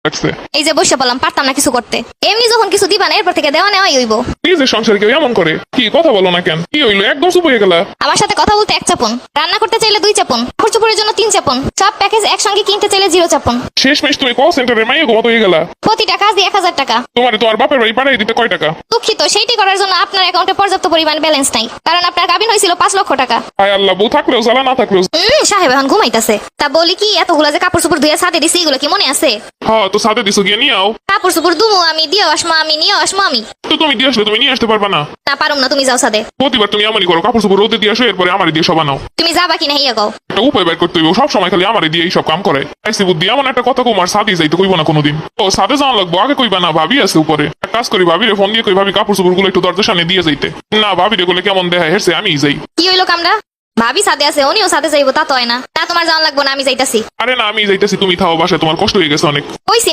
লাগছে। এই যে বসে বললাম পারতাম না কিছু করতে। এমনি যখন কিছু দিবা না এরপর থেকে দেওয়া নেওয়াই হইব। নিজের সংসারে কেউ এমন করে? কি কথা বলো না কেন? কি হইলো, একদম চুপ হয়ে গেলা? আমার সাথে কথা বলতে 1 চাপন, রান্না করতে চাইলে 2 চাপন, কাপড় চোপড়ের জন্য 3 চাপন, সব প্যাকেজ একসঙ্গে কিনতে চাইলে 0 চাপন। শেষমেশ তুমি কল সেন্টারের মাইয়ে ঘুমাতো হয়ে গেলা। প্রতিটা কাজ দিয়ে 1000 টাকা। তোমার তো আর বাপের বাড়ি পাঠাই দিতে কয় টাকা? দুঃখিত, সেইটি করার জন্য আপনার অ্যাকাউন্টে পর্যাপ্ত পরিমাণ ব্যালেন্স নাই, কারণ আপনার কাবিন হয়েছিল 5 লক্ষ টাকা। হায় আল্লাহ, বউ থাকলেও জ্বালা, না থাকলেও। সাহেব এখন ঘুমাইতেছে। তা বলি কি, এতগুলা যে কাপড় চোপড় ধুয়ে ছাদে দিছি এগুলো কি মনে আছে? হ্যাঁ, তো সাথে দিছো, গিয়ে নিয়ে আও। কাপড় চোপড় দুমো আমি, দিয়েও আসমো আমি, নিয়েও আসমো আমি। তো তুমি দিয়ে আসলে তুমি নিয়ে আসতে পারবা না? না পারুম না, তুমি যাও ছাদে। প্রতিবার তুমি এমনই করো, কাপড় চোপড় রোদে দিয়ে আসো, এরপরে আমারই দিয়ে সবানাও। তুমি যাবা কিনা হিয়া গাও। একটা উপায় বের করতে হইব, সব সময় খালি আমারই দিয়ে এইসব কাম করে। আইসি বুদ্ধি, এমন একটা কথা কুমার সাথে যাইতে কইব না কোনোদিন। ও সাথে যাওয়া লাগবো, আগে কইবা না? ভাবি আছে উপরে, এক কাজ করি, ভাবিরে ফোন দিয়ে কই ভাবি কাপড় চোপড় গুলো একটু দরজার সামনে দিয়ে যাইতে। না, ভাবিরে গুলো কেমন দেখায়, হেরছে আমিই যাই। কি হইলো কামড়া? ভাবি ছাদে আছে, উনিও ছাদে যাইবো, তা তো হয় না। না তোমার যাওয়া লাগবো না, আমি যাইতাছি। আরে না, আমি যাইতেছি, তুমি থাও বাসায়, তোমার কষ্ট হয়ে গেছে অনেক। কইছি